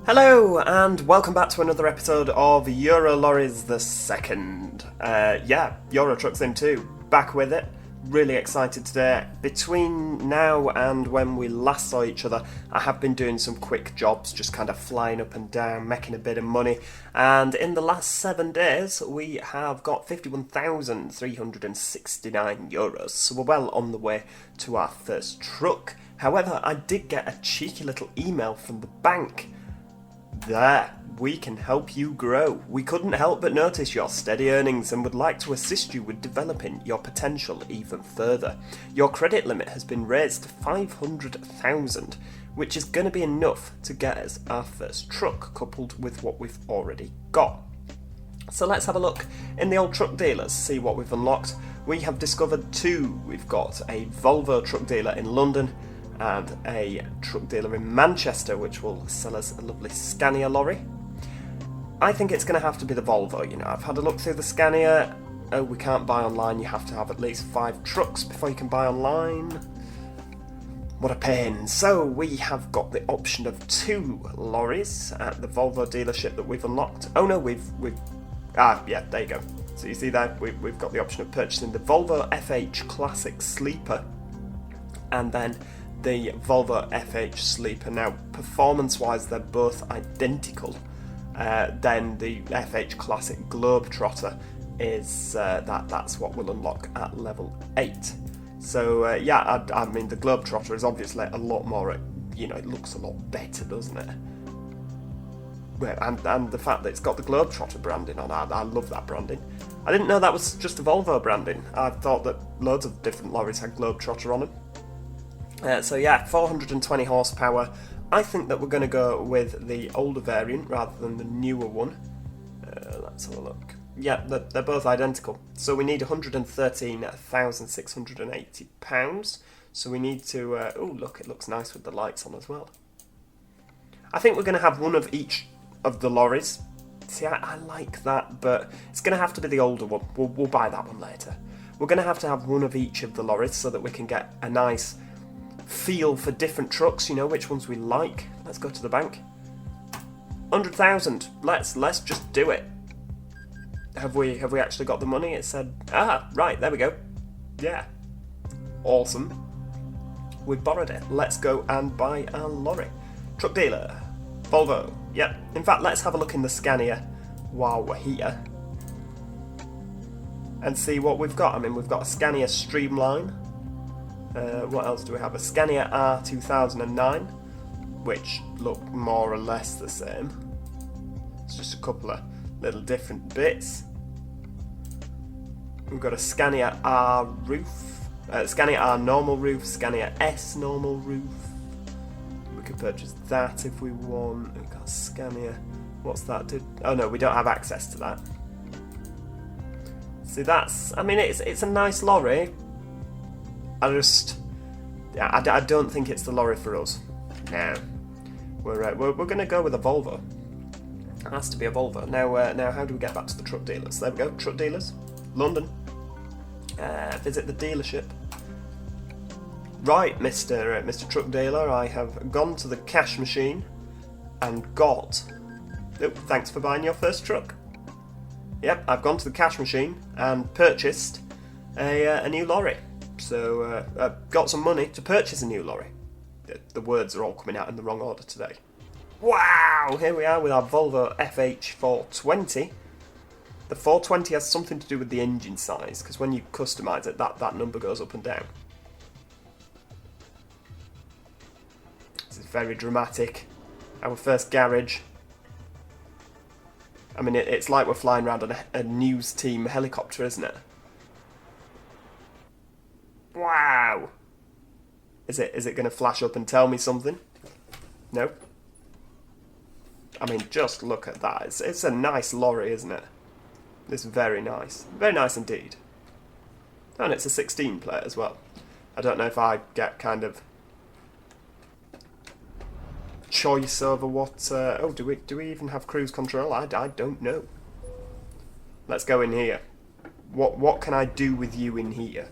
Hello and welcome back to another episode of Euro Lorries the Second. Euro Truck Sim 2, back with it. Really excited today. Between now and when we last saw each other, I have been doing some quick jobs, just kind of flying up and down, making a bit of money. And in the last 7 days, we have got 51,369 euros. So we're well on the way to our first truck. However, I did get a cheeky little email from the bank. There, we can help you grow. We couldn't help but notice your steady earnings and would like to assist you with developing your potential even further. Your credit limit has been raised to 500,000, which is going to be enough to get us our first truck, coupled with what we've already got. So let's have a look in the old truck dealers, see what we've unlocked. We have discovered two. We've got a Volvo truck dealer in London and a truck dealer in Manchester, which will sell us a lovely Scania lorry. I think it's going to have to be the Volvo. I've had a look through the Scania. Oh, we can't buy online. You have to have at least 5 trucks before you can buy online. What a pain. So we have got the option of 2 lorries at the Volvo dealership that we've unlocked. Oh no, yeah, there you go. So you see that we've got the option of purchasing the Volvo FH Classic Sleeper and then the Volvo FH Sleeper. Now, performance-wise, they're both identical. Then the FH Classic Globetrotter is that's what we'll unlock at level 8. So I mean the Globetrotter is obviously a lot more. It looks a lot better, doesn't it? And the fact that it's got the Globetrotter branding on, I love that branding. I didn't know that was just a Volvo branding. I thought that loads of different lorries had Globetrotter on them. 420 horsepower. I think that we're going to go with the older variant rather than the newer one. Let's have a look. Yeah, they're both identical. So we need £113,680. So we need to... oh, look, it looks nice with the lights on as well. I think we're going to have one of each of the lorries. See, I like that, but it's going to have to be the older one. We'll buy that one later. We're going to have one of each of the lorries so that we can get a nice feel for different trucks, which ones we like. Let's go to the bank. 100,000. Let's just do it. Have we actually got the money? It said, right, there we go. Yeah. Awesome. We've borrowed it. Let's go and buy a lorry. Truck dealer. Volvo. Yep. In fact, let's have a look in the Scania while we're here and see what we've got. I mean, we've got a Scania Streamline. What else do we have? A Scania R2009, which look more or less the same. It's just a couple of little different bits. We've got a Scania R roof, Scania R normal roof, Scania S normal roof. We could purchase that if we want. We've got Scania. What's that do? Oh no, we don't have access to that. See, it's a nice lorry. I don't think it's the lorry for us. No, we're going to go with a Volvo. It has to be a Volvo. Now, how do we get back to the truck dealers? There we go, truck dealers, London. Visit the dealership. Right, Mr. Truck Dealer, I have gone to the cash machine and got. Oh, thanks for buying your first truck. Yep, I've gone to the cash machine and purchased a new lorry. So, got some money to purchase a new lorry. The words are all coming out in the wrong order today. Wow! Here we are with our Volvo FH 420. The 420 has something to do with the engine size, because when you customise it, that number goes up and down. This is very dramatic. Our first garage. I mean, it's like we're flying around on a news team helicopter, isn't it? Wow! Is it going to flash up and tell me something? No? I mean, just look at that. It's a nice lorry, isn't it? It's very nice. Very nice indeed. And it's a 16 plate as well. I don't know if I get kind of choice over what... do we even have cruise control? I don't know. Let's go in here. What can I do with you in here?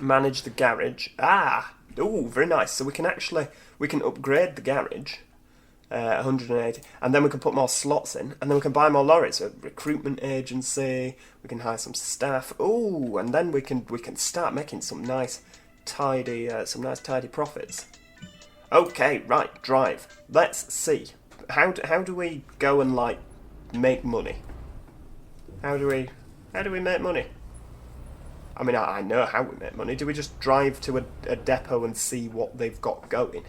Manage the garage. Ah! Oh, very nice. So we can We can upgrade the garage, 180, and then we can put more slots in, and then we can buy more lorries. A recruitment agency. We can hire some staff. Ooh, and then we can start making some nice, tidy profits. Okay, right, drive. Let's see. How do we go and like make money? How do we make money? I mean, I know how we make money. Do we just drive to a depot and see what they've got going?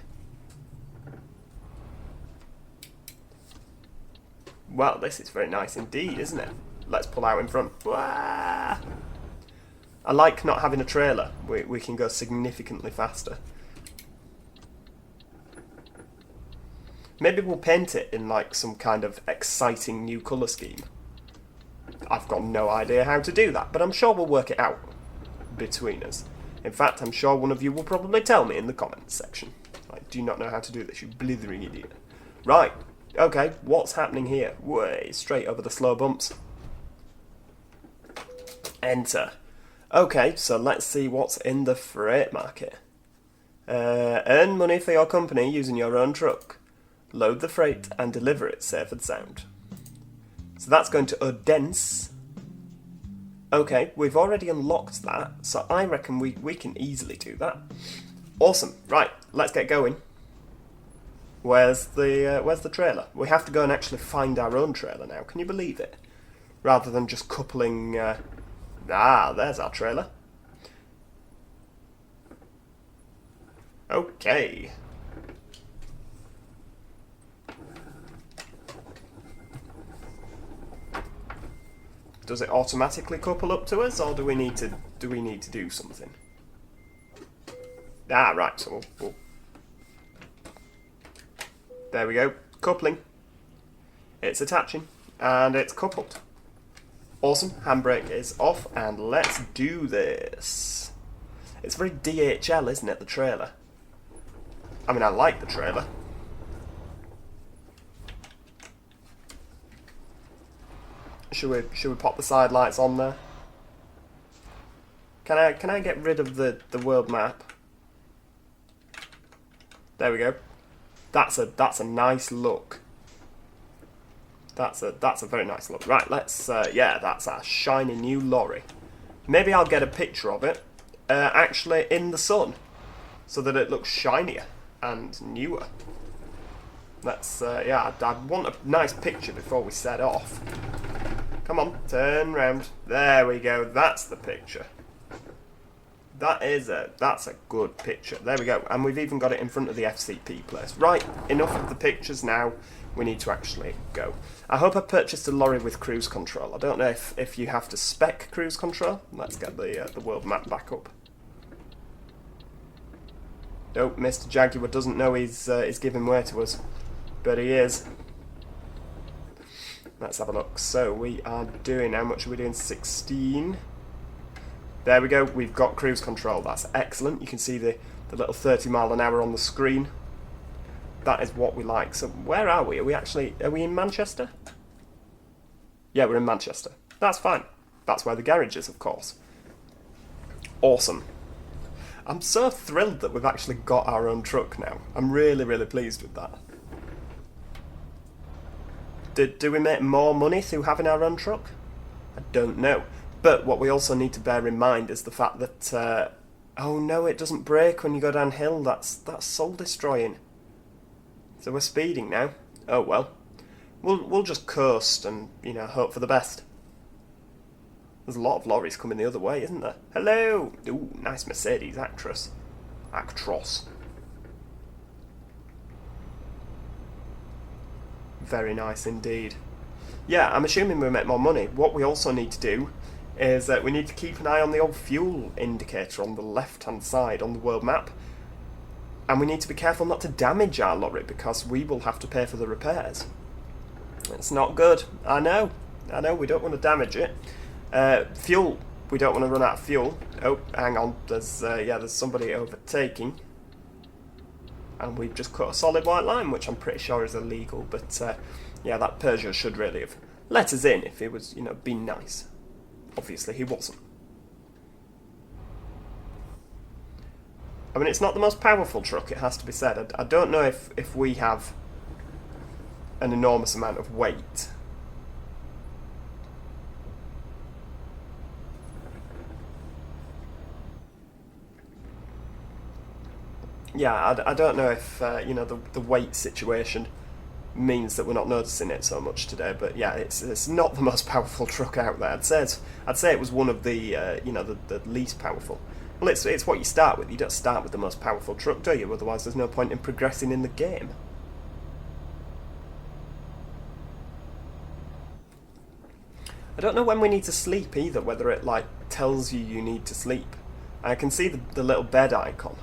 Well, this is very nice indeed, isn't it? Let's pull out in front. Wah! I like not having a trailer. We can go significantly faster. Maybe we'll paint it in like some kind of exciting new colour scheme. I've got no idea how to do that, but I'm sure we'll work it out between us. In fact, I'm sure one of you will probably tell me in the comments section. I do not know how to do this, you blithering idiot. Right, okay, what's happening here? Way straight over the slow bumps. Enter. Okay, so let's see what's in the freight market. Earn money for your company using your own truck. Load the freight and deliver it safe and sound. So that's going to Odense. Okay, we've already unlocked that, so I reckon we can easily do that. Awesome. Right, let's get going. Where's the trailer? We have to go and actually find our own trailer now. Can you believe it? Rather than just coupling... there's our trailer. Okay. Does it automatically couple up to us, or do we need to do something? Right. So we'll there we go. Coupling. It's attaching and it's coupled. Awesome. Handbrake is off, and let's do this. It's very DHL, isn't it? The trailer. I mean, I like the trailer. Should we pop the side lights on there? Can I get rid of the world map? There we go. That's a nice look. That's a very nice look. Right, let's that's our shiny new lorry. Maybe I'll get a picture of it actually in the sun, so that it looks shinier and newer. Let's I'd want a nice picture before we set off. Come on, turn round. There we go. That's the picture. That's a good picture. There we go. And we've even got it in front of the FCP place. Right, enough of the pictures now. We need to actually go. I hope I purchased a lorry with cruise control. I don't know if you have to spec cruise control. Let's get the world map back up. Nope, Mr. Jaguar doesn't know he's giving way to us, but he is. Let's have a look. So we are doing, how much are we doing? 16. There we go. We've got cruise control. That's excellent. You can see the little 30 mile an hour on the screen. That is what we like. So where are we? Are we in Manchester? Yeah, we're in Manchester. That's fine. That's where the garage is, of course. Awesome. I'm so thrilled that we've actually got our own truck now. I'm really, really pleased with that. Do we make more money through having our own truck? I don't know. But what we also need to bear in mind is the fact that... oh no, it doesn't brake when you go downhill. That's soul destroying. So we're speeding now. Oh well. We'll just coast and, hope for the best. There's a lot of lorries coming the other way, isn't there? Hello! Ooh, nice Mercedes Actros. Very nice indeed. Yeah, I'm assuming we make more money. What we also need to do is we need to keep an eye on the old fuel indicator on the left-hand side on the world map. And we need to be careful not to damage our lorry, because we will have to pay for the repairs. It's not good. I know, we don't want to damage it. Fuel, we don't want to run out of fuel. Oh, hang on, there's somebody overtaking. And we've just cut a solid white line, which I'm pretty sure is illegal, but that Peugeot should really have let us in if it was, been nice. Obviously he wasn't. I mean, it's not the most powerful truck, it has to be said. I don't know if we have an enormous amount of weight. Yeah, I don't know if you know, the weight situation means that we're not noticing it so much today. But yeah, it's not the most powerful truck out there. I'd say it was one of the you know, the least powerful. Well, it's what you start with. You don't start with the most powerful truck, do you? Otherwise, there's no point in progressing in the game. I don't know when we need to sleep either. Whether it like tells you need to sleep. I can see the little bed icon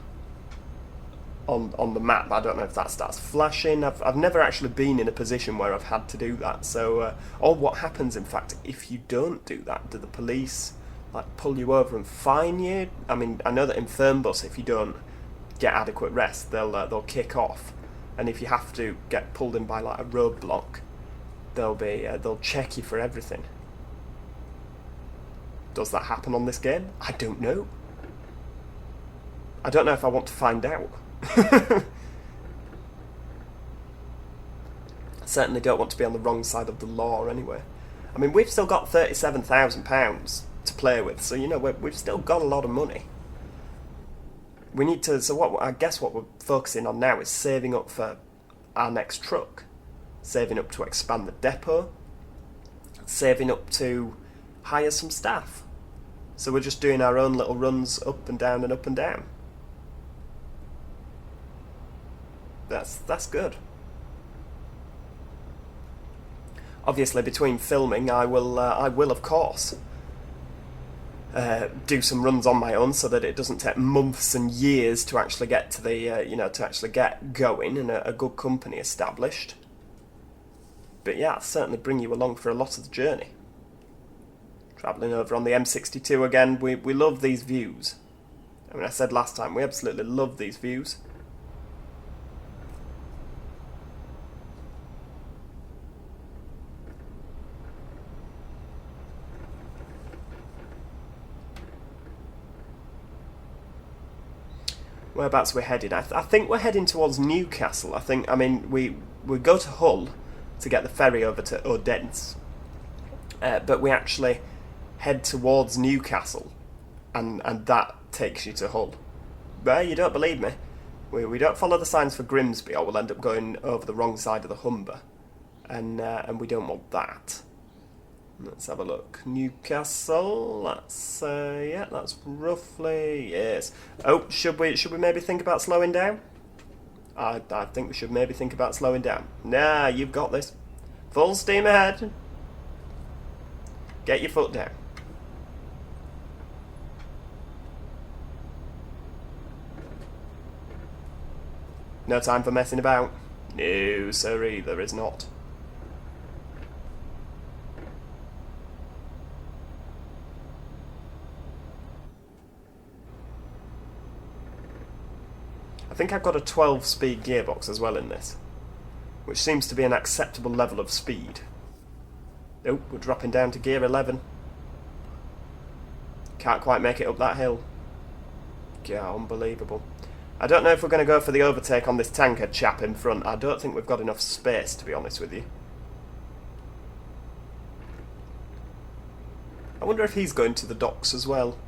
on the map. I don't know if that starts flashing. I've never actually been in a position where I've had to do that. So, or what happens, in fact, if you don't do that? Do the police like pull you over and fine you? I mean, I know that in Fernbus, if you don't get adequate rest, they'll kick off, and if you have to get pulled in by like a roadblock, they'll check you for everything. Does that happen on this game? I don't know. I don't know if I want to find out. Certainly don't want to be on the wrong side of the law anyway. I mean, we've still got £37,000 to play with, so you know, we've still got a lot of money. We need to, so what I guess what we're focusing on now is saving up for our next truck, saving up to expand the depot, saving up to hire some staff. So we're just doing our own little runs up and down and up and down. That's good. Obviously, between filming, I will of course do some runs on my own, so that it doesn't take months and years to actually get to the you know, to actually get going and a good company established. But yeah, I'll certainly bring you along for a lot of the journey. Travelling over on the M62 again, we love these views. I mean, I said last time, we absolutely love these views. Whereabouts we're heading? I think we're heading towards Newcastle. I mean, we go to Hull to get the ferry over to Odense, but we actually head towards Newcastle, and that takes you to Hull. But you don't believe me? We don't follow the signs for Grimsby, or we'll end up going over the wrong side of the Humber, and we don't want that. Let's have a look. Newcastle. That's yeah, that's roughly, yes. Oh, should we maybe think about slowing down? I think we should maybe think about slowing down. Nah, you've got this. Full steam ahead. Get your foot down. No time for messing about. No, sirree, there is not. I think I've got a 12-speed gearbox as well in this, which seems to be an acceptable level of speed. Oh, we're dropping down to gear 11. Can't quite make it up that hill. Yeah, unbelievable. I don't know if we're going to go for the overtake on this tanker chap in front. I don't think we've got enough space, to be honest with you. I wonder if he's going to the docks as well.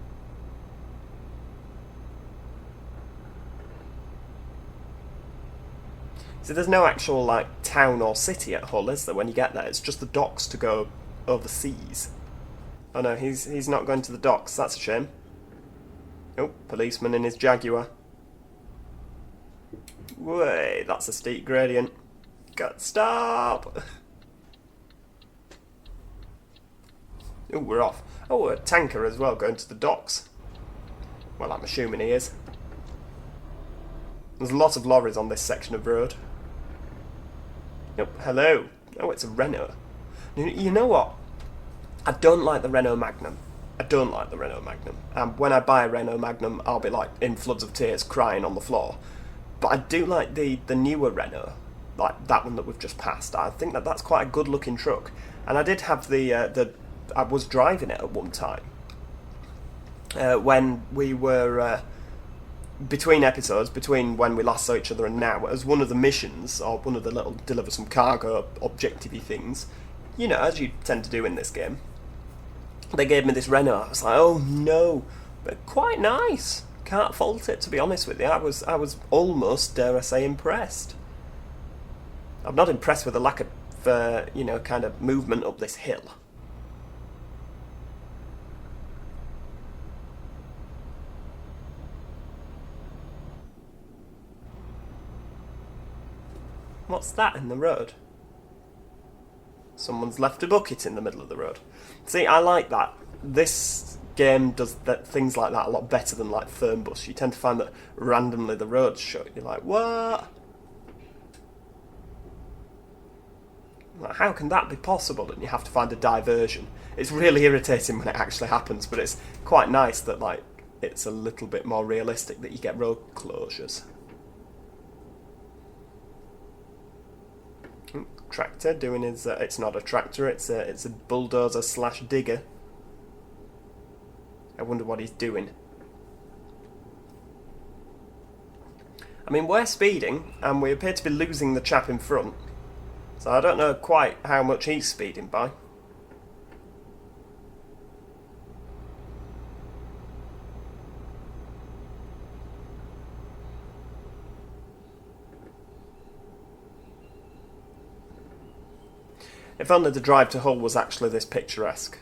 So there's no actual like town or city at Hull, is there, when you get there? It's just the docks to go overseas. Oh no, he's not going to the docks, that's a shame. Oh, policeman in his Jaguar. Way, that's a steep gradient. Got stop! Oh, we're off. Oh, a tanker as well going to the docks. Well, I'm assuming he is. There's a lot of lorries on this section of road. Yep, hello. Oh, it's a Renault. You know what? I don't like the Renault Magnum. I don't like the Renault Magnum. When I buy a Renault Magnum, I'll be like in floods of tears crying on the floor. But I do like the newer Renault, like that one that we've just passed. I think that's quite a good looking truck. And I did have I was driving it at one time. When we were between episodes, between when we last saw each other and now, as one of the missions, or one of the little deliver some cargo objective-y things, you know, as you tend to do in this game, they gave me this Renault. I was like, oh no, but quite nice. Can't fault it, to be honest with you. I was almost, dare I say, impressed. I'm not impressed with the lack of, you know, kind of movement up this hill. What's that in the road? Someone's left a bucket in the middle of the road. See, I like that. This game does things like that a lot better than like Fernbus. You tend to find that randomly the road's shut. You're like, what? Like, how can that be possible? And you have to find a diversion. It's really irritating when it actually happens, but it's quite nice that like it's a little bit more realistic that you get road closures. Tractor doing his... it's not a tractor, it's a bulldozer slash digger. I wonder what he's doing. I mean, we're speeding, and we appear to be losing the chap in front. So I don't know quite how much he's speeding by. If only the drive to Hull was actually this picturesque.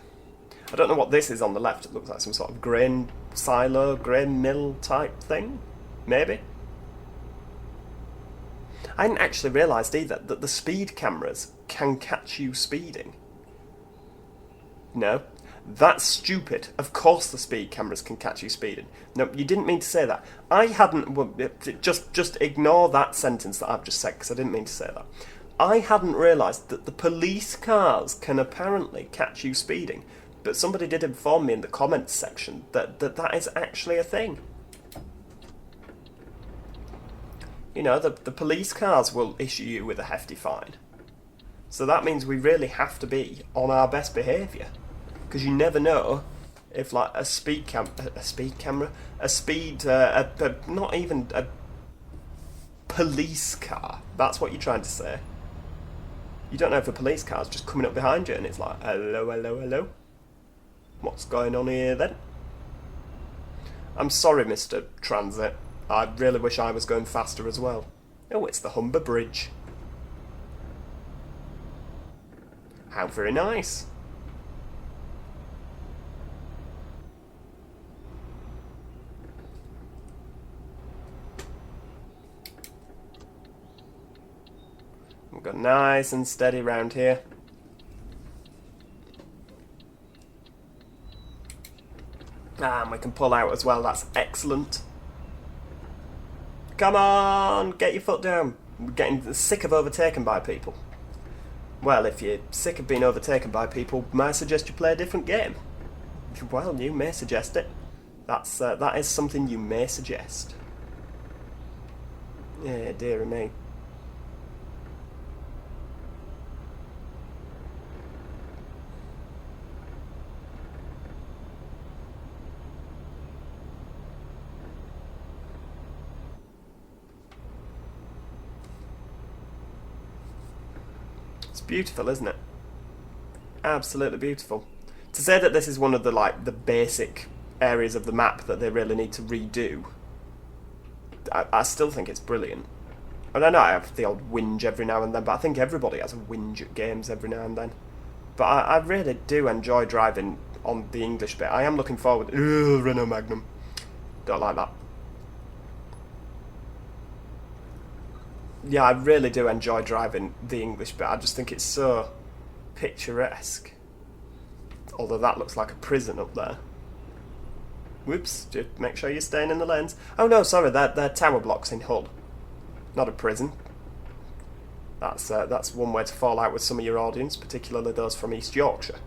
I don't know what this is on the left. It looks like some sort of grain silo, grain mill type thing. Maybe. I hadn't actually realised either that the speed cameras can catch you speeding. No. That's stupid. Of course the speed cameras can catch you speeding. No, you didn't mean to say that. I hadn't... Well, just ignore that sentence that I've just said, because I didn't mean to say that. I hadn't realised that the police cars can apparently catch you speeding, but somebody did inform me in the comments section that that is actually a thing. You know, the police cars will issue you with a hefty fine. So that means we really have to be on our best behaviour, because you never know if like not even a police car. That's what you're trying to say. You don't know if a police car's just coming up behind you and it's like, hello, hello, hello. What's going on here then? I'm sorry, Mr. Transit. I really wish I was going faster as well. Oh, it's the Humber Bridge. How very nice. We've got nice and steady round here. And we can pull out as well, that's excellent. Come on, get your foot down. We're getting sick of overtaken by people. Well, if you're sick of being overtaken by people, may I suggest you play a different game? Well, you may suggest it. That is something you may suggest. Yeah, dearie me. It's beautiful, isn't it? Absolutely beautiful. To say that this is one of the the basic areas of the map that they really need to redo, I still think it's brilliant. And I know I have the odd whinge every now and then, but I think everybody has a whinge at games every now and then. But I really do enjoy driving on the English bit. I am looking forward... Ugh, Renault Magnum. Don't like that. Yeah, I really do enjoy driving the English bit. I just think it's so picturesque. Although that looks like a prison up there. Whoops, just make sure you're staying in the lanes. Oh no, sorry, they're tower blocks in Hull. Not a prison. That's one way to fall out with some of your audience, particularly those from East Yorkshire.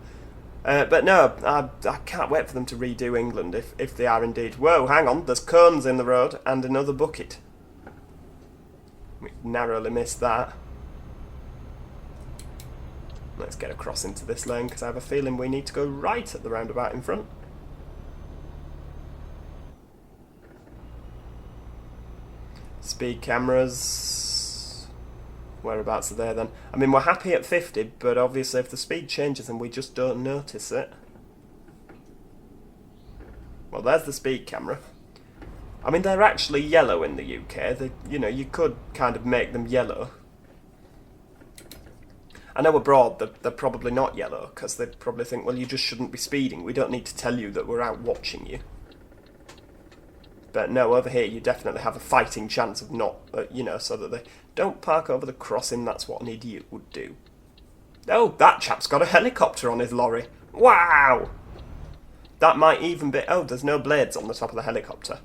But no, I can't wait for them to redo England, if they are indeed. Whoa, hang on, there's cones in the road and another bucket. We narrowly missed that. Let's get across into this lane, because I have a feeling we need to go right at the roundabout in front. Speed cameras. Whereabouts are they then? I mean, we're happy at 50, but obviously if the speed changes and we just don't notice it. Well, there's the speed camera. I mean, they're actually yellow in the UK. They, you know, you could kind of make them yellow. I know abroad they're probably not yellow, because they probably think, well, you just shouldn't be speeding. We don't need to tell you that we're out watching you. But no, over here you definitely have a fighting chance of not, you know, so that they don't park over the crossing. That's what an idiot would do. Oh, that chap's got a helicopter on his lorry. Wow! That might even be... Oh, there's no blades on the top of the helicopter.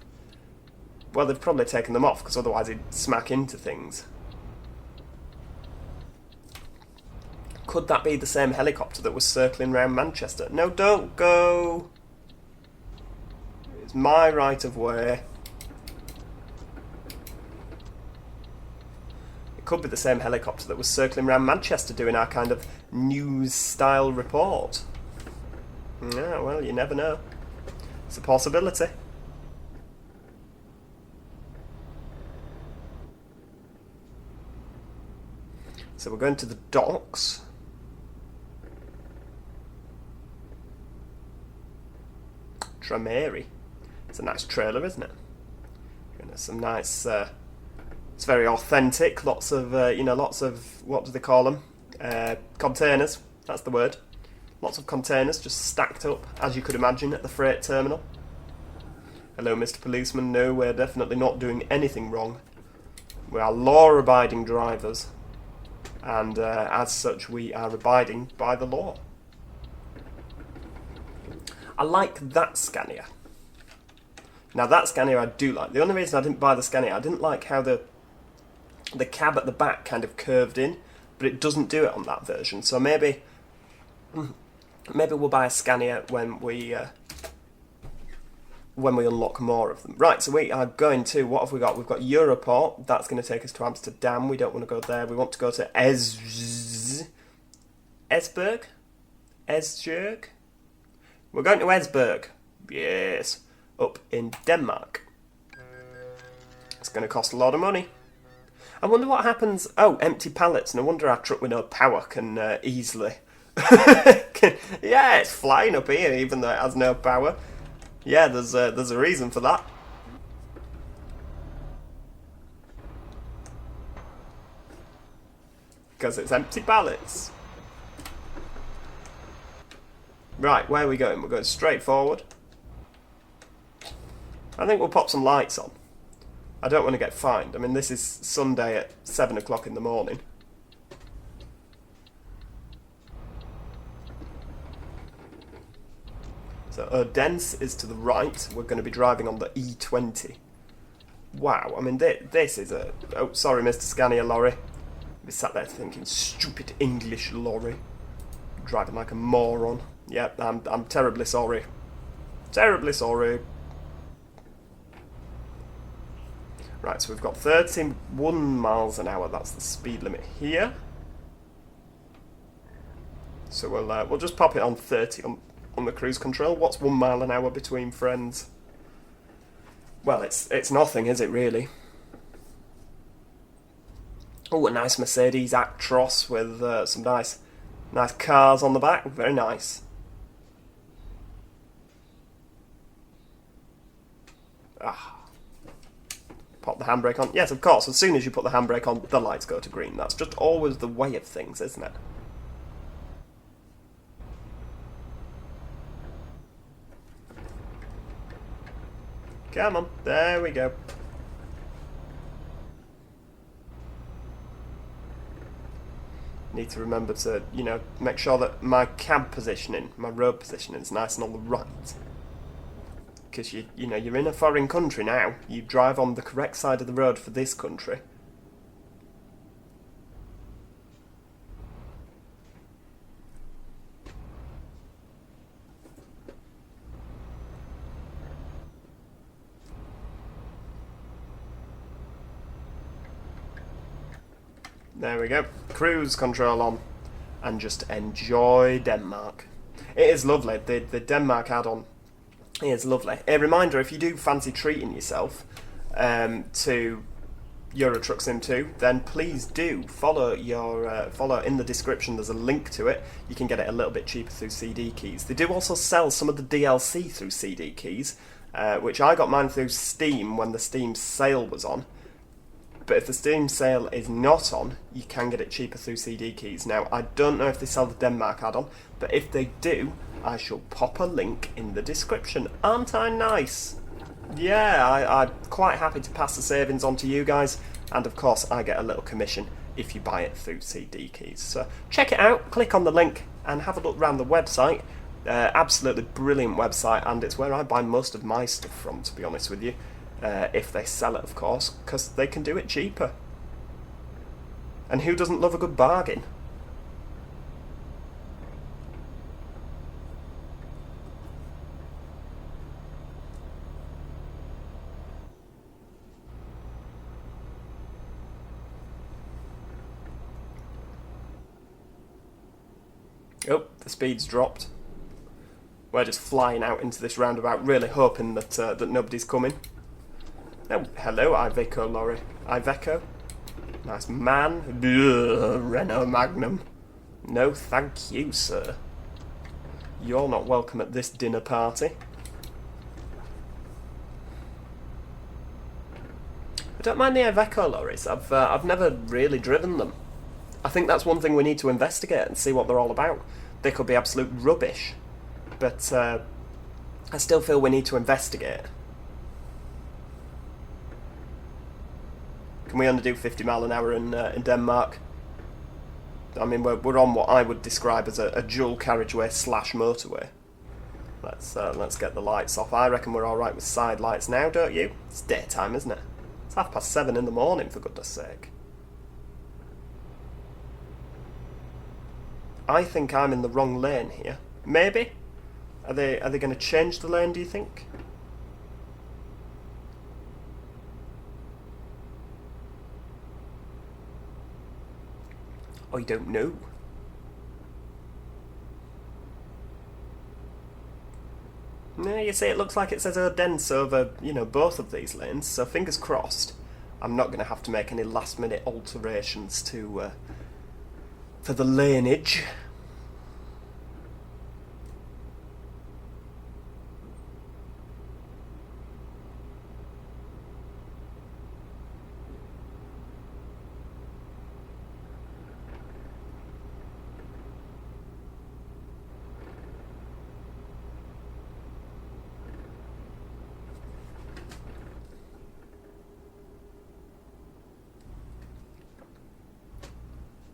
Well, they've probably taken them off, because otherwise he'd smack into things. Could that be the same helicopter that was circling around Manchester? No, don't go! It's my right of way. It could be the same helicopter that was circling around Manchester doing our kind of news-style report. Yeah, well, you never know. It's a possibility. So we're going to the docks. Trameri. It's a nice trailer, isn't it? And there's some nice... it's very authentic. Lots of, you know, lots of... What do they call them? Containers. That's the word. Lots of containers just stacked up, as you could imagine, at the freight terminal. Hello, Mr. Policeman. No, we're definitely not doing anything wrong. We are law-abiding drivers. And as such, we are abiding by the law. I like that Scania. Now, that Scania I do like. The only reason I didn't buy the Scania, I didn't like how the cab at the back kind of curved in, but it doesn't do it on that version. So maybe we'll buy a Scania when we unlock more of them. Right, so we are going to, what have we got? We've got Europort. That's going to take us to Amsterdam. We don't want to go there. We want to go to Esbjerg? We're going to Esbjerg. Yes. Up in Denmark. It's going to cost a lot of money. I wonder what happens... Oh, empty pallets. No wonder our truck with no power can easily... Yeah, it's flying up here even though it has no power. Yeah, there's a reason for that. Because it's empty pallets. Right, where are we going? We're going straight forward. I think we'll pop some lights on. I don't want to get fined. I mean, this is Sunday at 7 o'clock in the morning. So Odense is to the right. We're going to be driving on the E20. Wow, I mean, this is a... Oh, sorry, Mr. Scania lorry. We sat there thinking, stupid English lorry. Driving like a moron. Yep, I'm terribly sorry. Terribly sorry. Right, so we've got 31 miles an hour. That's the speed limit here. So we'll just pop it on 30 on the cruise control. What's 1 mile an hour between friends? Well, it's nothing, is it really? Oh, a nice Mercedes Actros with some nice cars on the back. Very nice. Ah. Pop the handbrake on. Yes, of course. As soon as you put the handbrake on, the lights go to green. That's just always the way of things, isn't it? Come on. There we go. Need to remember to, you know, make sure that my cab positioning, my road positioning is nice and on the right. Because you know, you're in a foreign country now. You drive on the correct side of the road for this country. There we go. Cruise control on. And just enjoy Denmark. It is lovely. The Denmark add-on is lovely. A reminder, if you do fancy treating yourself to Euro Truck Sim 2, then please do follow in the description. There's a link to it. You can get it a little bit cheaper through CD Keys. They do also sell some of the DLC through CD Keys, which I got mine through Steam when the Steam sale was on. But if the Steam sale is not on, you can get it cheaper through CD Keys. Now, I don't know if they sell the Denmark add-on, but if they do, I shall pop a link in the description. Aren't I nice? Yeah, I'm quite happy to pass the savings on to you guys, and of course I get a little commission if you buy it through CD Keys. So check it out, click on the link, and have a look around the website. Absolutely brilliant website, and it's where I buy most of my stuff from, to be honest with you. If they sell it, of course, because they can do it cheaper. And who doesn't love a good bargain? Oh, the speed's dropped. We're just flying out into this roundabout, really hoping that that nobody's coming. Oh, hello, Iveco Lorry. Iveco? Nice man. Ugh, Renault Magnum. No, thank you, sir. You're not welcome at this dinner party. I don't mind the Iveco lorries. I've never really driven them. I think that's one thing we need to investigate and see what they're all about. They could be absolute rubbish, but I still feel we need to investigate. Can we only do 50 mile an hour in Denmark? I mean, we're on what I would describe as a dual carriageway / motorway. Let's get the lights off. I reckon we're all right with side lights now, don't you? It's daytime, isn't it? It's 7:30 in the morning, for goodness sake. I think I'm in the wrong lane here. Maybe? Are they going to change the lane, do you think? I don't know. No, you see, it looks like it says Odense over, both of these lanes, so fingers crossed. I'm not going to have to make any last-minute alterations for the laneage.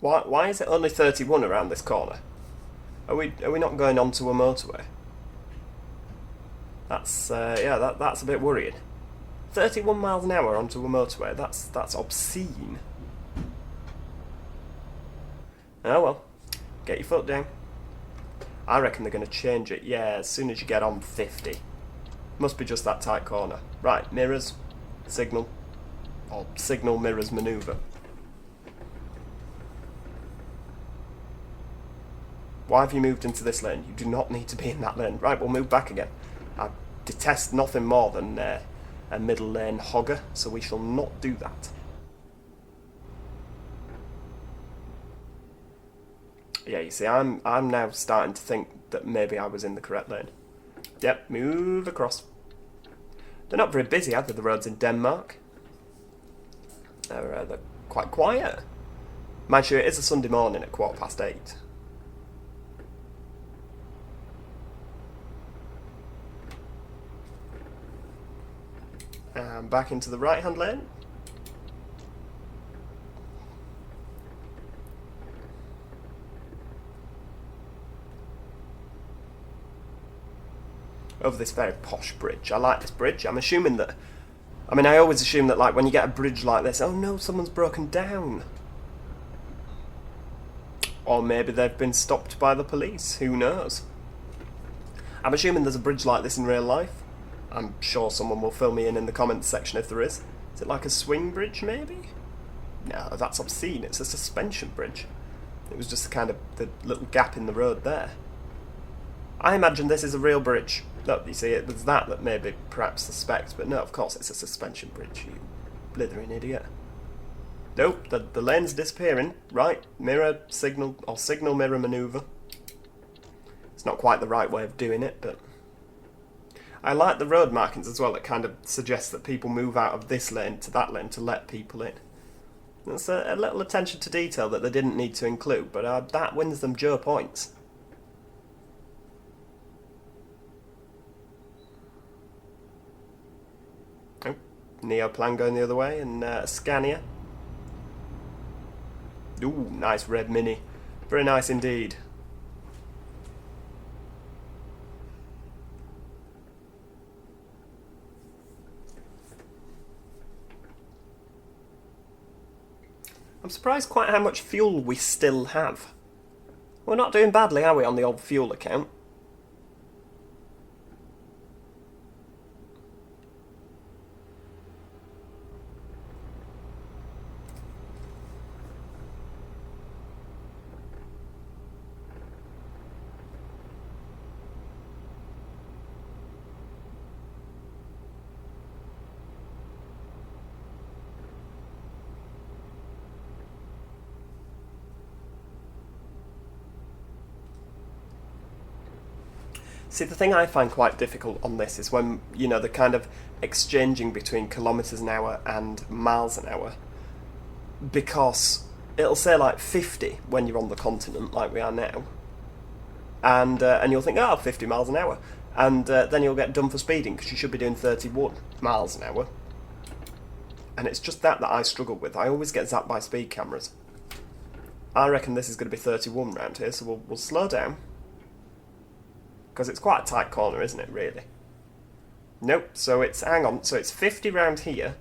Why is it only 31 around this corner? Are we not going onto a motorway? That's that's a bit worrying. 31 miles an hour onto a motorway. That's obscene. Oh well, get your foot down. I reckon they're going to change it. Yeah, as soon as you get on 50. Must be just that tight corner. Right, mirrors, signal, or signal mirrors manoeuvre. Why have you moved into this lane? You do not need to be in that lane. Right, we'll move back again. I detest nothing more than a middle lane hogger, so we shall not do that. Yeah, you see, I'm now starting to think that maybe I was in the correct lane. Yep, move across. They're not very busy, are they, the roads in Denmark? They're quite quiet. Mind you, it is a Sunday morning at 8:15. And back into the right-hand lane. Over this very posh bridge. I like this bridge. I'm assuming that... I mean, I always assume that, like, when you get a bridge like this, oh no, someone's broken down. Or maybe they've been stopped by the police. Who knows? I'm assuming there's a bridge like this in real life. I'm sure someone will fill me in the comments section if there is. Is it like a swing bridge, maybe? No, that's obscene. It's a suspension bridge. It was just kind of the little gap in the road there. I imagine this is a real bridge. Look, you see, it was that maybe perhaps suspect, but no, of course it's a suspension bridge, you blithering idiot. Nope, the lane's disappearing. Right, mirror, signal, or signal mirror manoeuvre. It's not quite the right way of doing it, but... I like the road markings as well. It kind of suggests that people move out of this lane to that lane to let people in. That's a little attention to detail that they didn't need to include, but that wins them Joe points. Oh, Neoplan going the other way, and Scania. Ooh, nice red Mini. Very nice indeed. I'm surprised quite how much fuel we still have. We're not doing badly, are we, on the old fuel account? See, the thing I find quite difficult on this is when, you know, the kind of exchanging between kilometres an hour and miles an hour, because it'll say like 50 when you're on the continent, like we are now, and you'll think, oh, 50 miles an hour, and then you'll get done for speeding because you should be doing 31 miles an hour, and it's just that I struggle with. I always get zapped by speed cameras. I reckon this is going to be 31 round here, so we'll slow down. Because it's quite a tight corner, isn't it, really? Nope, so it's, hang on, so it's 50 round here,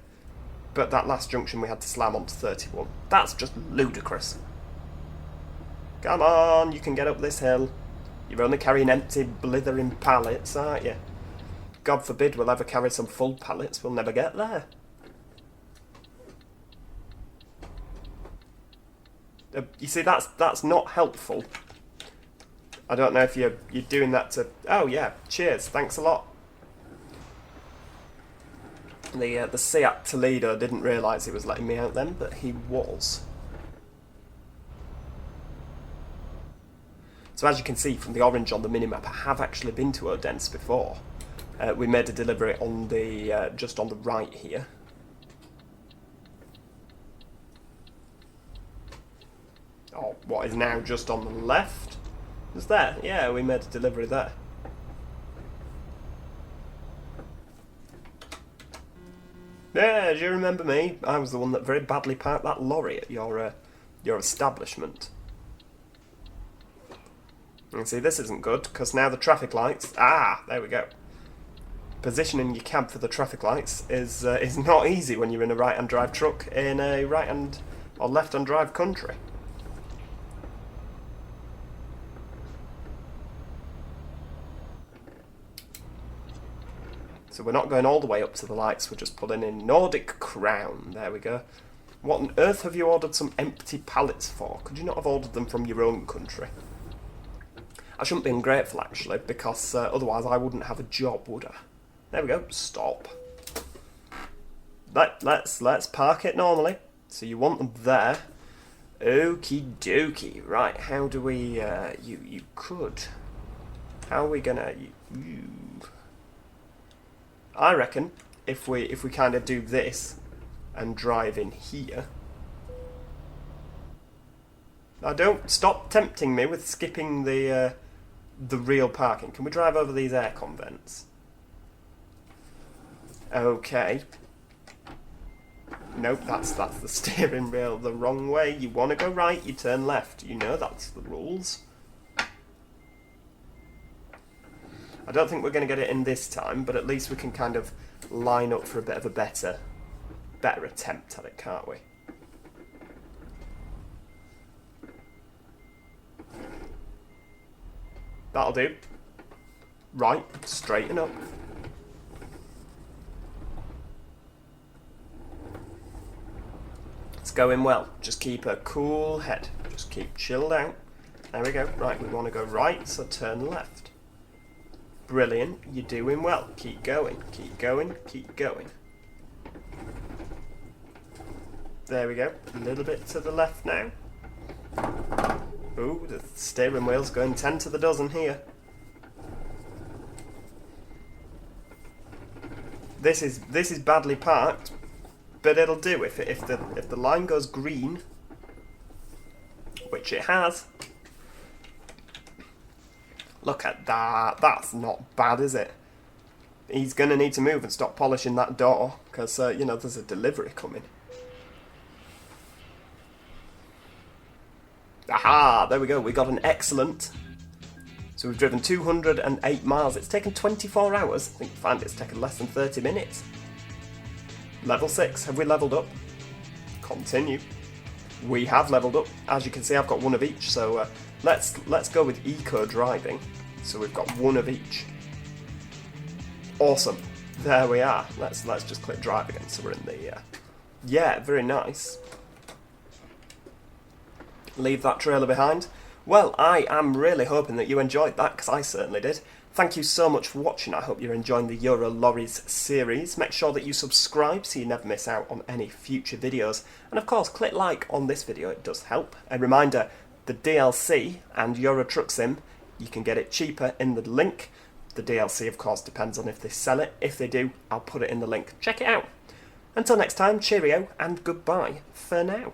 but that last junction we had to slam onto 31. That's just ludicrous. Come on, you can get up this hill. You're only carrying empty, blithering pallets, aren't you? God forbid we'll ever carry some full pallets, we'll never get there. You see, that's not helpful. I don't know if you're doing that to... Oh, yeah, cheers, thanks a lot. The Seat Toledo didn't realise he was letting me out then, but he was. So as you can see from the orange on the minimap, I have actually been to Odense before. We made a delivery on the just on the right here. Oh, what is now just on the left? Was there? Yeah, we made a delivery there. Yeah, do you remember me? I was the one that very badly parked that lorry at your establishment. And see, this isn't good, because now the traffic lights... Ah, there we go. Positioning your cab for the traffic lights is not easy when you're in a right-hand drive truck in a right-hand or left-hand drive country. So we're not going all the way up to the lights, we're just pulling in Nordic Crown. There we go. What on earth have you ordered some empty pallets for? Could you not have ordered them from your own country? I shouldn't be ungrateful, actually, because otherwise I wouldn't have a job, would I? There we go. Stop. Let's park it normally. So you want them there. Okie dokie. Right, how do we... you could... How are we gonna... I reckon if we kind of do this and drive in here. Now don't stop tempting me with skipping the real parking. Can we drive over these aircon vents? Okay. Nope, that's the steering wheel the wrong way. You want to go right, you turn left. You know that's the rules. I don't think we're going to get it in this time, but at least we can kind of line up for a bit of a better attempt at it, can't we? That'll do. Right, straighten up. It's going well. Just keep a cool head. Just keep chilled out. There we go. Right, we want to go right, so turn left. Brilliant, you're doing well. Keep going, keep going, keep going. There we go. A little bit to the left now. Ooh, the steering wheel's going 10 to the dozen here. This is badly parked, but it'll do if the line goes green, which it has. Look at that. That's not bad, is it? He's going to need to move and stop polishing that door because you know, there's a delivery coming. Aha, there we go, we got an excellent. So we've driven 208 miles. It's taken 24 hours. I think we found it's taken less than 30 minutes. Level 6, have we levelled up? Continue. We have levelled up. As you can see, I've got one of each, so let's go with eco driving. So we've got one of each. Awesome. There we are. Let's just click drive again, so we're in the... Yeah, very nice. Leave that trailer behind. Well, I am really hoping that you enjoyed that, because I certainly did. Thank you so much for watching. I hope you're enjoying the Euro Lorries series. Make sure that you subscribe so you never miss out on any future videos. And of course, click like on this video, it does help. A reminder, the DLC and Euro Truck Sim, you can get it cheaper in the link. The DLC, of course, depends on if they sell it. If they do, I'll put it in the link. Check it out. Until next time, cheerio and goodbye for now.